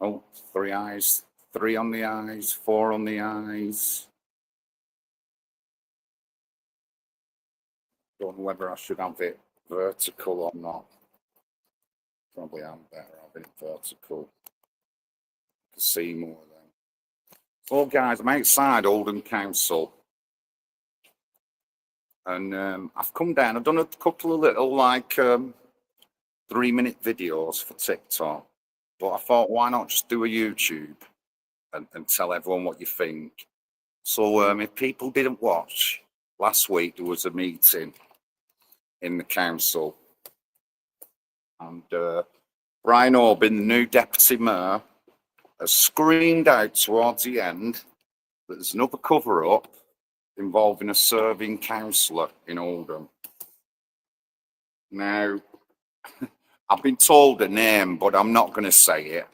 Oh, 3 eyes. 3 on the eyes, 4 on the eyes. Don't know whether I should have it vertical or not. Probably am better having it vertical. To see more then. So guys, I'm outside Oldham Council. And I've come down, I've done a couple of little 3-minute videos for TikTok. But I thought, why not just do a YouTube and tell everyone what you think? So if people didn't watch, last week there was a meeting in the council. And Brian Orbin, the new deputy mayor, has screamed out towards the end that there's another cover-up involving a serving councillor in Oldham. Now, I've been told a name, but I'm not going to say it.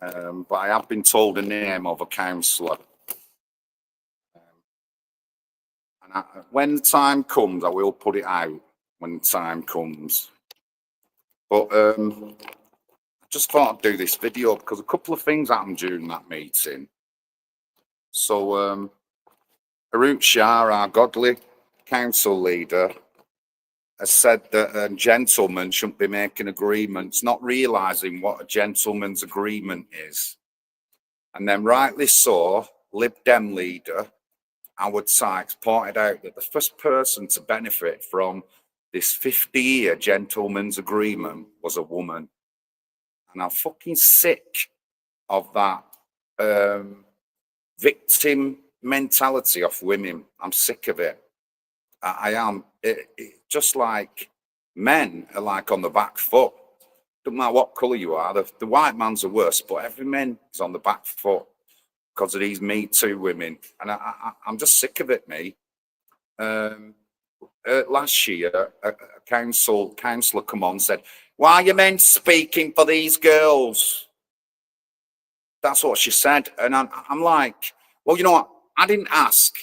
But I have been told the name of a councillor. When the time comes, I will put it out when the time comes. But I just thought I'd do this video because a couple of things happened during that meeting. So Harut Shah, our godly council leader, has said that gentlemen shouldn't be making agreements, not realising what a gentleman's agreement is. And then rightly so, Lib Dem leader Howard Sykes pointed out that the first person to benefit from this 50-year gentleman's agreement was a woman. And I'm fucking sick of that victim mentality of women. I'm sick of it. I am. Just like men are like on the back foot. Doesn't matter what colour you are. The white man's the worst, but every man is on the back foot because of these Me Too women. And I'm just sick of it, me. Last year, a councillor come on and said, why are you men speaking for these girls? That's what she said. And I'm like, well, you know what? I didn't ask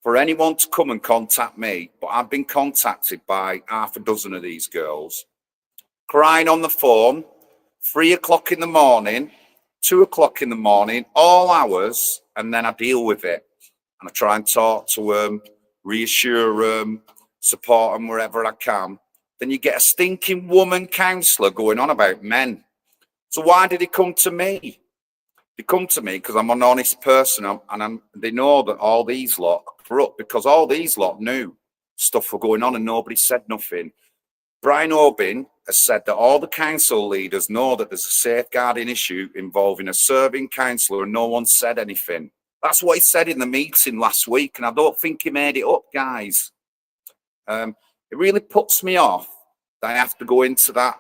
for anyone to come and contact me, but I've been contacted by half a dozen of these girls, crying on the phone, 3 o'clock in the morning, 2 o'clock in the morning, all hours, and then I deal with it. And I try and talk to them, reassure them, support them wherever I can. Then you get a stinking woman counsellor going on about men. So why did he come to me? They come to me because I'm an honest person, and they know that all these lot are corrupt because all these lot knew stuff were going on and nobody said nothing. Brian Orbin has said that all the council leaders know that there's a safeguarding issue involving a serving councillor and no one said anything. That's what he said in the meeting last week, and I don't think he made it up, guys. It really puts me off that I have to go into that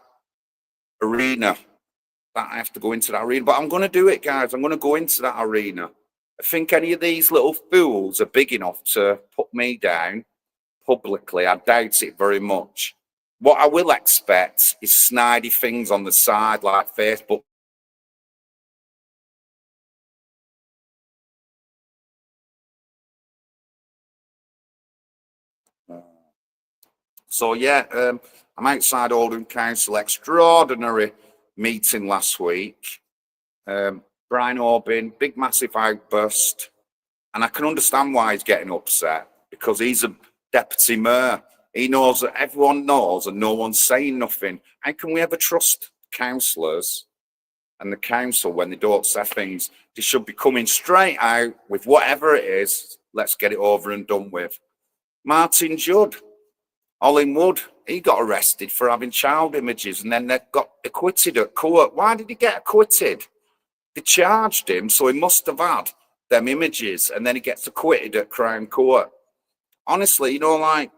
arena. But I'm going to do it, guys. I'm going to go into that arena. I think any of these little fools are big enough to put me down publicly. I doubt it very much. What I will expect is snidey things on the side like Facebook. So yeah, I'm outside Oldham Council, extraordinary meeting last week. Brian Orbin, big massive outburst, and I can understand why he's getting upset because he's a deputy mayor. He knows that everyone knows and no one's saying nothing. How can we ever trust councillors and the council when they don't say things? They should be coming straight out with whatever it is. Let's get it over and done with. Martin Judd, Hollingwood, he got arrested for having child images and then they got acquitted at court. Why did he get acquitted? They charged him, so he must have had them images and then he gets acquitted at Crown Court. Honestly, you know, like,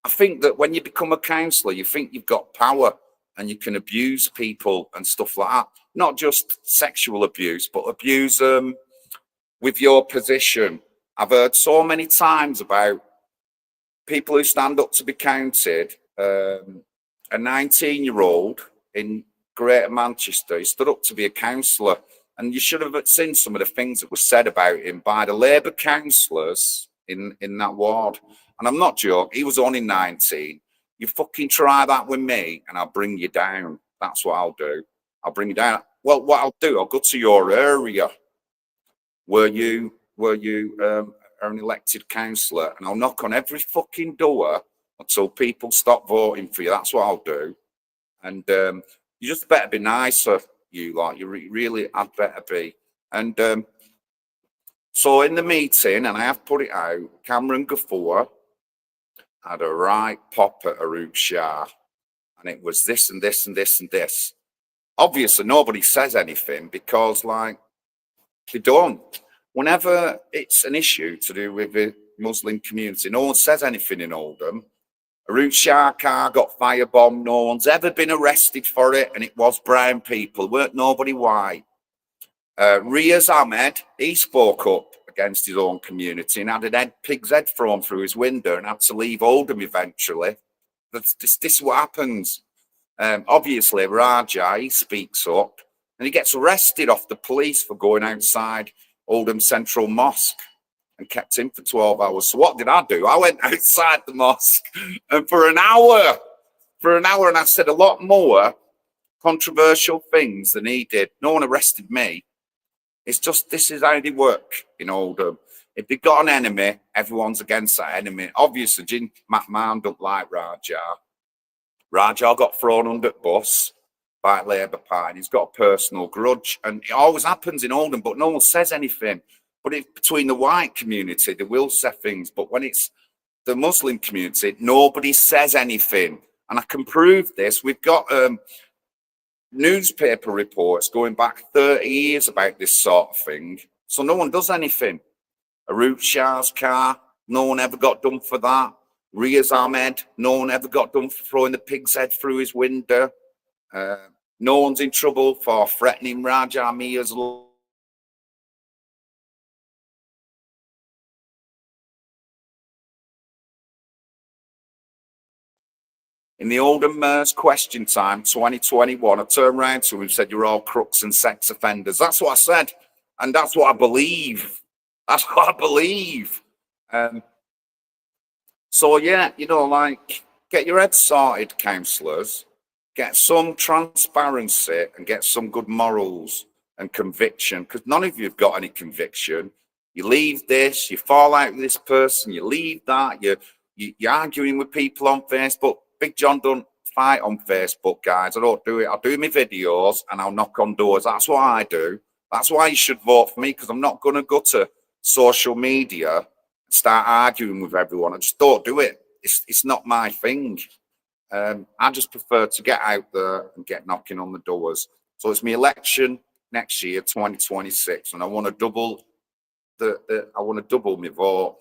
I think that when you become a councillor, you think you've got power and you can abuse people and stuff like that. Not just sexual abuse, but abuse with your position. I've heard so many times about people who stand up to be counted. A 19-year-old in Greater Manchester, he stood up to be a councillor, and you should have seen some of the things that were said about him by the Labour councillors in that ward. And I'm not joking, he was only 19. You fucking try that with me and I'll bring you down. That's what I'll do. I'll bring you down. Well, what I'll do, I'll go to your area where you are an elected councillor, and I'll knock on every fucking door until people stop voting for you. That's what I'll do. And you just better be nicer, you lot. You really had better be. And so in the meeting, and I have put it out, Cameron Gafour had a right pop at Arut Shah, and it was this and this and this and this. Obviously, nobody says anything because, like, they don't. Whenever it's an issue to do with the Muslim community, no one says anything in Oldham. Arut Shah car got firebombed. No one's ever been arrested for it, and it was brown people. Weren't nobody white. Riaz Ahmed, he spoke up against his own community and had a pig's head thrown through his window and had to leave Oldham eventually. This is what happens. Obviously, Raja, he speaks up and he gets arrested off the police for going outside Oldham Central Mosque and kept him for 12 hours. So what did I do? I went outside the mosque and for an hour, and I said a lot more controversial things than he did. No one arrested me. It's just, this is how they work in Oldham. If they've got an enemy, everyone's against that enemy. Obviously, Jim McMahon don't like Raja. Raja got thrown under the bus by Labour Party. He's got a personal grudge. And it always happens in Oldham, but no one says anything. But it's between the white community, they will say things. But when it's the Muslim community, nobody says anything. And I can prove this. We've got newspaper reports going back 30 years about this sort of thing. So no one does anything. Arut Shah's car, no one ever got done for that. Riaz Ahmed, no one ever got done for throwing the pig's head through his window. No one's in trouble for threatening Raja Mia's in the Oldham Mayor's question time, 2021, I turned around to him and said, "You're all crooks and sex offenders." That's what I said. And that's what I believe. That's what I believe. So, yeah, you know, like, get your head sorted, councillors. Get some transparency and get some good morals and conviction, because none of you have got any conviction. You leave this, you fall out with this person, you leave that, you're arguing with people on Facebook. Big John don't fight on Facebook, guys. I don't do it. I do my videos and I'll knock on doors. That's what I do. That's why you should vote for me, because I'm not going to go to social media and start arguing with everyone. I just don't do it. It's not my thing. I just prefer to get out there and get knocking on the doors. So it's my election next year, 2026, and I want to double my vote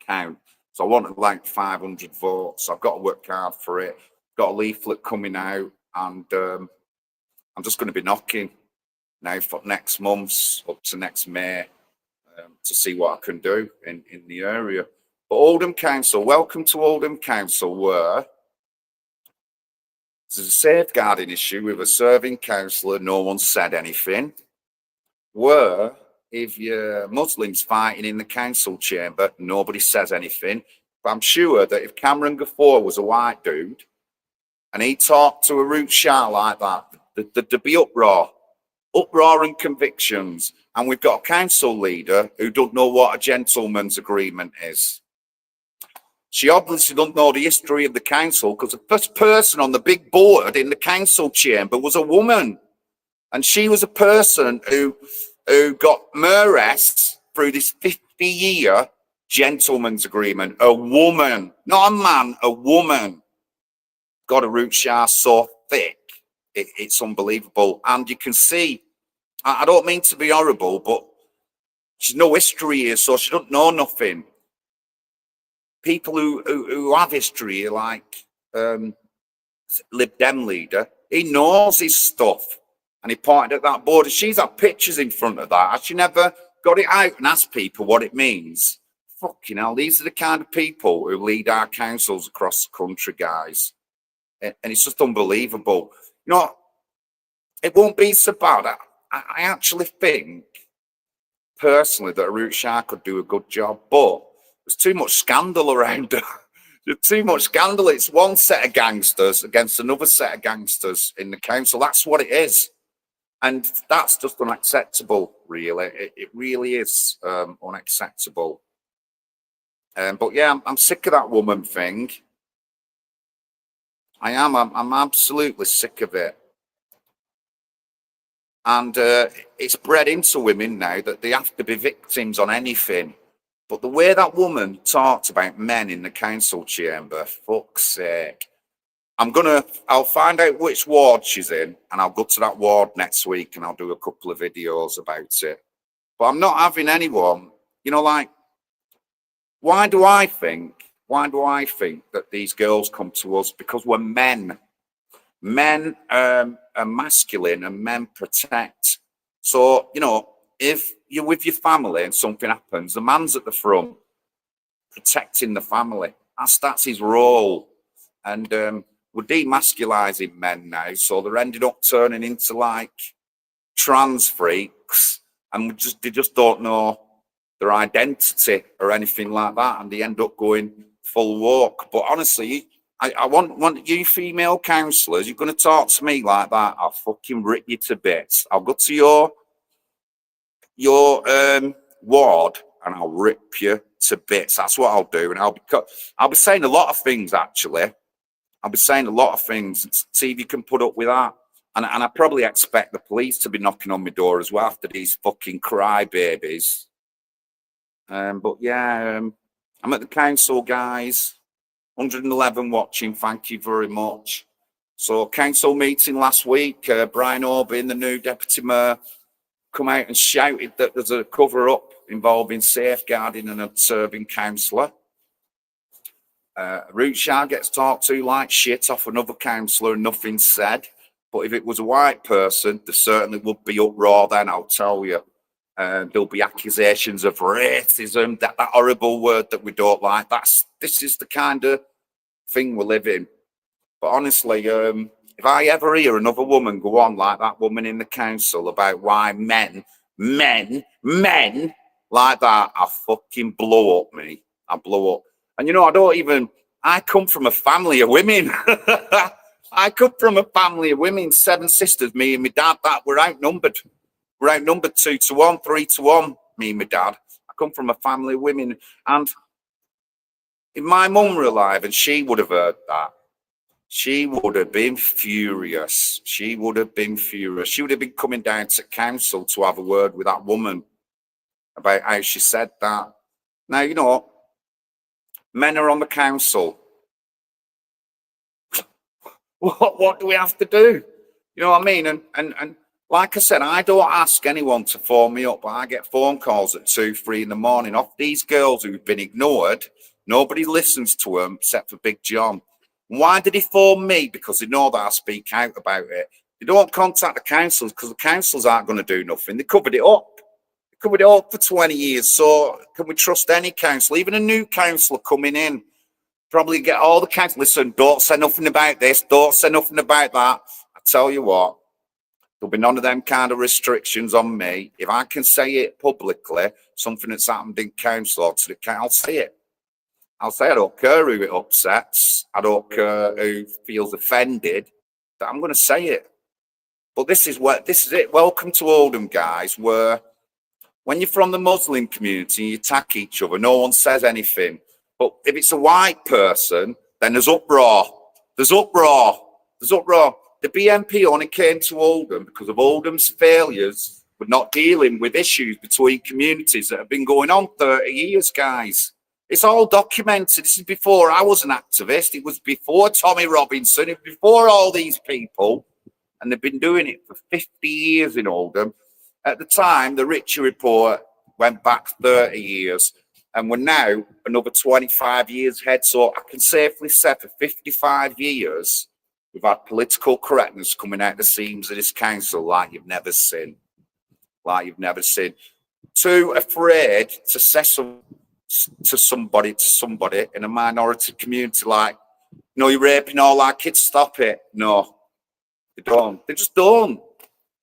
count. So I want like 500 votes. I've got to work hard for it. Got a leaflet coming out, and I'm just going to be knocking now for next month's up to next May to see what I can do in the area. But Oldham Council, welcome to Oldham Council, where there's a safeguarding issue with a serving councillor. No one said anything. Where if you're Muslims fighting in the council chamber, nobody says anything. But I'm sure that if Cameron Gafour was a white dude and he talked to Arut Shah like that, there'd be uproar and convictions. And we've got a council leader who don't know what a gentleman's agreement is. She obviously doesn't know the history of the council, because the first person on the big board in the council chamber was a woman. And she was a person who got Mures through this 50-year gentleman's agreement. A woman, not a man, a woman. Got Arut Shah so thick, it's unbelievable. And you can see, I don't mean to be horrible, but she's no history here, so she don't know nothing. People who have history, like Lib Dem leader, he knows his stuff. And he pointed at that board. She's had pictures in front of that. She never got it out and asked people what it means. Fucking hell, these are the kind of people who lead our councils across the country, guys. And it's just unbelievable. You know, it won't be so bad. I actually think, personally, that Arut Shah could do a good job, but there's too much scandal around her. There's too much scandal. It's one set of gangsters against another set of gangsters in the council. That's what it is. And that's just unacceptable, really. It really is unacceptable. But yeah, I'm sick of that woman thing. I am. I'm absolutely sick of it. And it's bred into women now that they have to be victims on anything. But the way that woman talked about men in the council chamber, fuck's sake. I'll find out which ward she's in, and I'll go to that ward next week and I'll do a couple of videos about it. But I'm not having anyone, like, why do I think that these girls come to us? Because we're men. Men are masculine and men protect. So, if you're with your family and something happens, the man's at the front protecting the family. That's his role. And we're demasculizing men now, so they're ending up turning into like trans freaks, and they just don't know their identity or anything like that, and they end up going full woke. But honestly, I want you female counsellors, you're going to talk to me like that, I'll fucking rip you to bits. I'll go to your ward and I'll rip you to bits. That's what I'll do. And I'll be saying a lot of things, actually. I'll be saying a lot of things. See if you can put up with that. And I probably expect the police to be knocking on my door as well after these fucking crybabies. But yeah, I'm at the council, guys. 111 watching. Thank you very much. So council meeting last week. Brian Orbin, the new deputy mayor, come out and shouted that there's a cover-up involving safeguarding an observing councillor. Rootshire gets talked to like shit off another councillor and nothing's said. But if it was a white person, there certainly would be uproar then, I'll tell you. There'll be accusations of racism, that horrible word that we don't like. This is the kind of thing we live in. But honestly, if I ever hear another woman go on like that woman in the council about why men like that, I fucking blow up, me. I blow up. And I come from a family of women. I come from a family of women, 7 sisters, me and my dad, that we're outnumbered. We're outnumbered 2-1, 3-1, me and my dad. I come from a family of women. And if my mum were alive and she would have heard that, she would have been furious. She would have been coming down to council to have a word with that woman about how she said that. Now, men are on the council. What do we have to do? You know what I mean? And like I said, I don't ask anyone to phone me up, but I get phone calls at 2, 3 in the morning off these girls who've been ignored. Nobody listens to them except for Big John. Why did he phone me? Because they know that I speak out about it. They don't contact the councils because the councils aren't going to do nothing. They covered it up. They covered it up for 20 years. So can we trust any council, even a new councillor coming in? Probably get all the council. Listen, don't say nothing about this. Don't say nothing about that. I tell you what, there'll be none of them kind of restrictions on me. If I can say it publicly, something that's happened in council or to the council, I'll say it. I'll say I don't care who it upsets. I don't care who feels offended. That I'm going to say it. But this is it. Welcome to Oldham, guys, where when you're from the Muslim community, you attack each other. No one says anything. But if it's a white person, then there's uproar. There's uproar. There's uproar. The BNP only came to Oldham because of Oldham's failures with not dealing with issues between communities that have been going on 30 years, guys. It's all documented. This is before I was an activist. It was before Tommy Robinson. It was before all these people. And they've been doing it for 50 years in Oldham. At the time, the Ritchie report went back 30 years. And we're now another 25 years ahead. So I can safely say for 55 years, we've had political correctness coming out the seams of this council like you've never seen. Like you've never seen. Too afraid to say to somebody in a minority community like, no, you're raping all our kids, stop it. No, they don't. They just don't.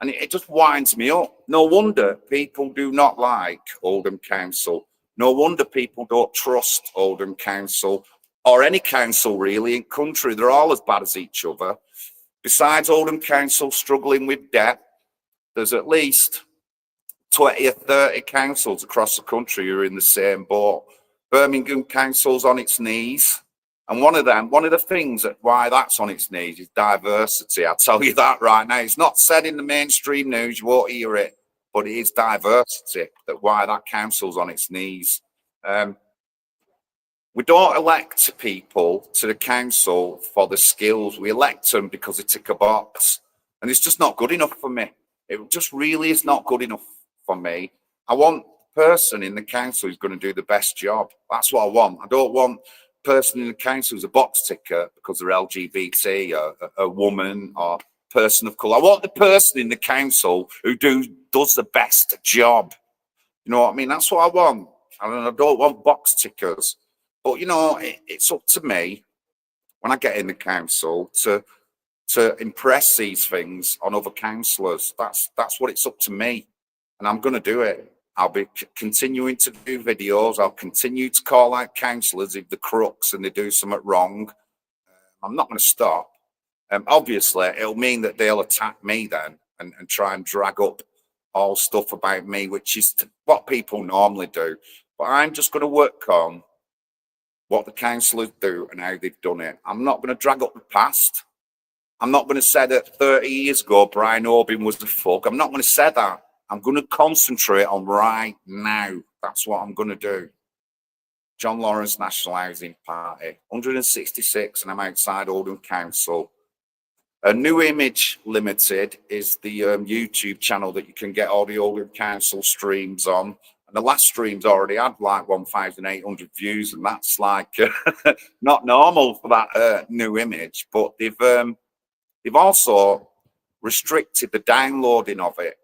And it just winds me up. No wonder people do not like Oldham Council. No wonder people don't trust Oldham Council. or any council really in country. They're all as bad as each other. Besides Oldham Council struggling with debt, there's at least 20 or 30 councils across the country who are in the same boat. Birmingham Council's on its knees. And one of the things that why that's on its knees is diversity. I'll tell you that right now. It's not said in the mainstream news, you won't hear it, but it is diversity that why that council's on its knees. We don't elect people to the council for the skills. We elect them because they tick a box. And it's just not good enough for me. It just really is not good enough for me. I want a person in the council who's going to do the best job. That's what I want. I don't want a person in the council who's a box ticker because they're LGBT, or a woman, or person of colour. I want the person in the council who does the best job. You know what I mean? That's what I want. And I don't want box tickers. But, you know, it's up to me when I get in the council to impress these things on other councillors. That's what it's up to me. And I'm going to do it. I'll be continuing to do videos. I'll continue to call out councillors if they're crooks and they do something wrong. I'm not going to stop. Obviously, it'll mean that they'll attack me then and try and drag up all stuff about me, which is what people normally do. But I'm just going to work on what the councillors do and how they've done it. I'm not going to drag up the past. I'm not going to say that 30 years ago Brian Orbin was the fuck. I'm not going to say that. I'm going to concentrate on right now. That's what I'm going to do. John Lawrence National Housing Party, 166, and I'm outside Oldham Council. A New Image Limited is the YouTube channel that you can get all the Oldham Council streams on. And the last stream's already had like 1,800 views, and that's like not normal for that New Image. But they've also restricted the downloading of it.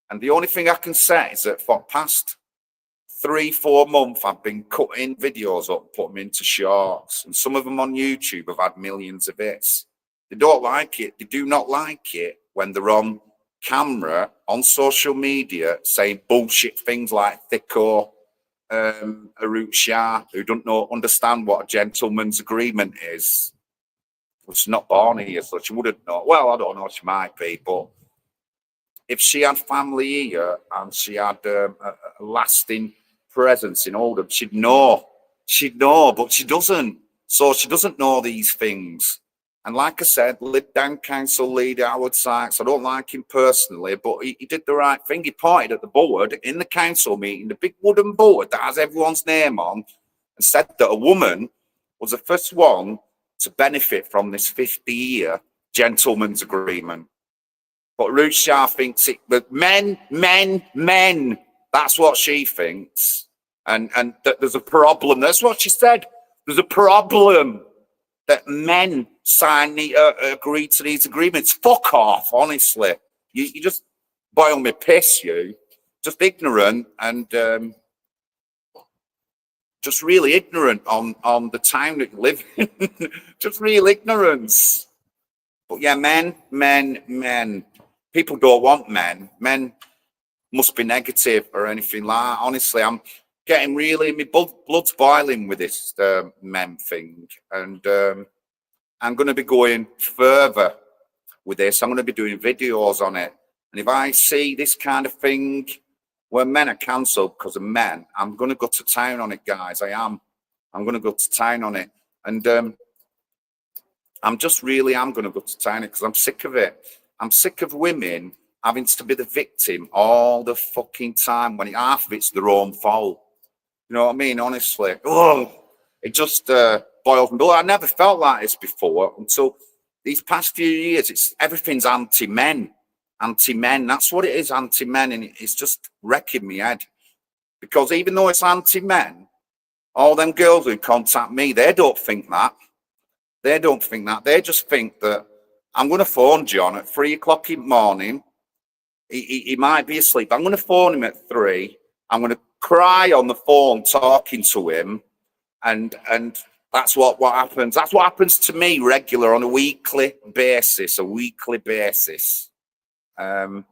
And the only thing I can say is that for the past 3-4 months, I've been cutting videos up, and putting them into shorts, and some of them on YouTube have had millions of hits. They don't like it. They do not like it when they're on camera on social media saying bullshit things like Thicko, Arut Shah, who don't understand what a gentleman's agreement is. Well, she's not born here, so she wouldn't know. Well, I don't know, she might be, but if she had family here and she had a lasting presence in Oldham, she'd know, but she doesn't. So she doesn't know these things. And like I said, Lib Down Council leader Howard Sykes, I don't like him personally, but he did the right thing. He pointed at the board in the council meeting, the big wooden board that has everyone's name on, and said that a woman was the first one to benefit from this 50-year gentleman's agreement. But Ruth Shah thinks it, but men. That's what she thinks. And that there's a problem. That's what she said. There's a problem that men agree to these agreements. Fuck off, honestly. You just boil me piss, you. Just ignorant and just really ignorant on the time that you live in. Just real ignorance. But yeah, men. People don't want men. Men must be negative or anything like that. Honestly, I'm getting really, my blood's boiling with this men thing. And I'm going to be going further with this. I'm going to be doing videos on it. And if I see this kind of thing where men are cancelled because of men, I'm going to go to town on it, guys. I am. I'm going to go to town on it. And I'm going to go to town on it because I'm sick of it. I'm sick of women having to be the victim all the fucking time when half of it's their own fault. You know what I mean? Honestly. Oh, it just boils me. I never felt like this before until these past few years. Everything's anti-men. Anti-men. That's what it is, anti-men. And it's just wrecking me head. Because even though it's anti-men, all them girls who contact me, they don't think that. They don't think that. They just think that I'm going to phone John at 3 o'clock in the morning. He might be asleep. I'm going to phone him at 3. I'm going to cry on the phone talking to him. And that's what happens. That's what happens to me regular on a weekly basis. And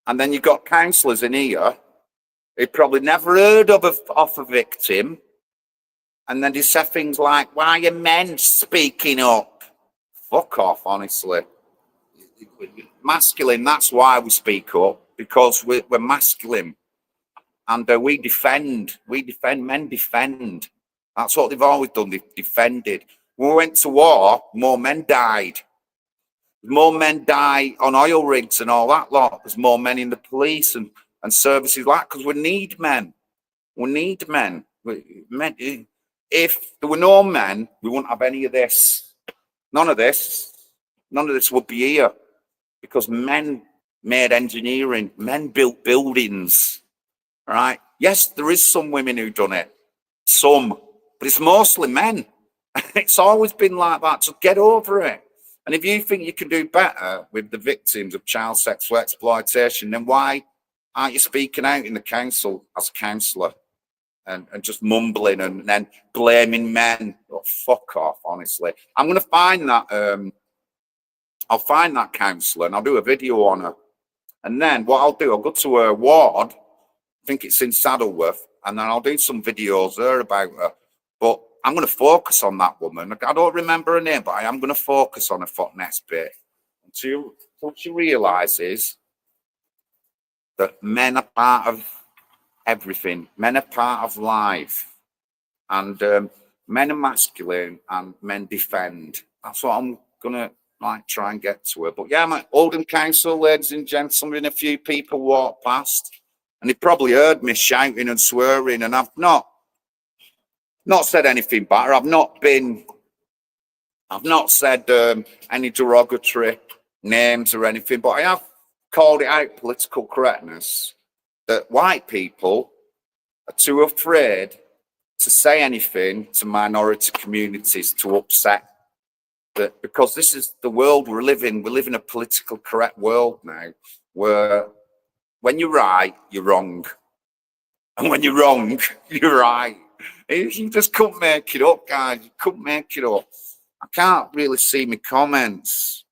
then you've got counsellors in here who probably never heard of a victim. And then they say things like, why are men speaking up? Fuck off, honestly. Masculine, that's why we speak up, because we're masculine. And we defend, men defend. That's what they've always done, they've defended. When we went to war, more men died. More men die on oil rigs and all that lot. There's more men in the police and services like that, because we need men. We need men. If there were no men, we wouldn't have any of this. None of this. None of this would be here, because men made engineering. Men built buildings. Right? Yes, there is some women who've done it. Some. But it's mostly men. It's always been like that. So get over it. And if you think you can do better with the victims of child sexual exploitation, then why aren't you speaking out in the council as a councillor and just mumbling and then blaming men? Oh, fuck off, honestly. I'm going to find that, I'll find that councillor and I'll do a video on her. And then what I'll do, I'll go to her ward, I think it's in Saddleworth, and then I'll do some videos there about her. But I'm going to focus on that woman. I don't remember her name, but I am going to focus on her for next bit until she realises that men are part of everything. Men are part of life. And men are masculine and men defend. That's what I'm going to try and get to her. But yeah, my Oldham Council, ladies and gentlemen, a few people walked past and they probably heard me shouting and swearing, and I've not said anything better. I've not said any derogatory names or anything, but I have called it out, political correctness, that white people are too afraid to say anything to minority communities to upset. That because this is the world we live in a political correct world now, where when you're right, you're wrong. And when you're wrong, you're right. You just couldn't make it up, guys. You couldn't make it up. I can't really see my comments.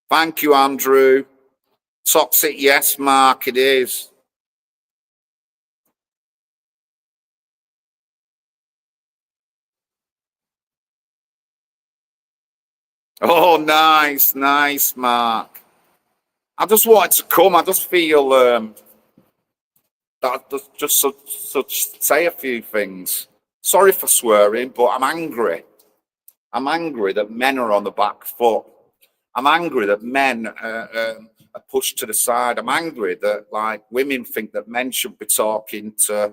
Thank you, Andrew. Toxic, yes, Mark, it is. Oh, nice, Mark. I just wanted to come. I just feel that I just say a few things. Sorry for swearing, but I'm angry. I'm angry that men are on the back foot. I'm angry that men are pushed to the side. I'm angry that women think that men should be talking to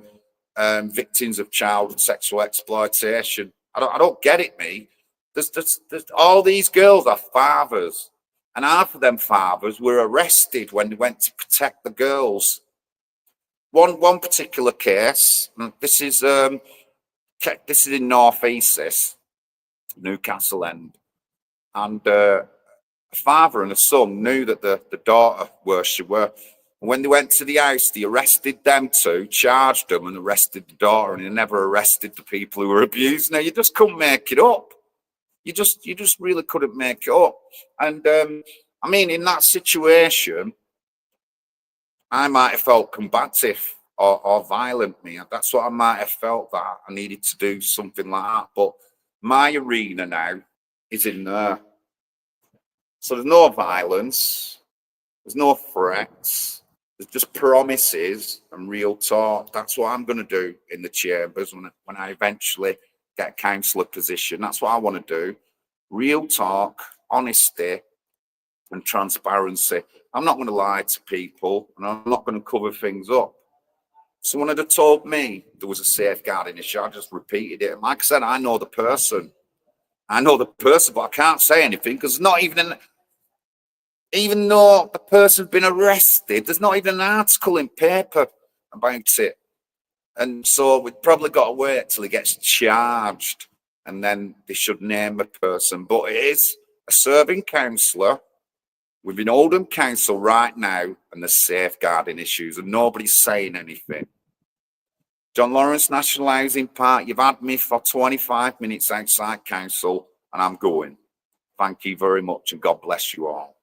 victims of child sexual exploitation. I don't get it, me. There's all these girls are fathers, and half of them fathers were arrested when they went to protect the girls. One particular case. This is in North East, Newcastle End, and a father and a son knew that the daughter where she were. When they went to the house, they arrested them two, charged them, and arrested the daughter, and they never arrested the people who were abused. Now you just couldn't make it up. You just really couldn't make it up. And I mean, in that situation, I might have felt combative or violent. Me, that's what I might have felt, that I needed to do something like that. But my arena now is in there, so there's no violence, there's no threats, there's just promises and real talk. That's what I'm going to do in the chambers when I eventually get a councillor position. That's what I want to do. Real talk, honesty and transparency. I'm not going to lie to people, and I'm not going to cover things up. Someone had told me there was a safeguarding issue. I just repeated it. And like I said, I know the person. But I can't say anything because not even though the person's been arrested, there's not even an article in paper about it. And so we've probably got to wait till he gets charged, and then they should name the person. But it is a serving councillor within Oldham Council right now, and there's safeguarding issues, and nobody's saying anything. John Lawrence National Housing Park, you've had me for 25 minutes outside council, and I'm going. Thank you very much, and God bless you all.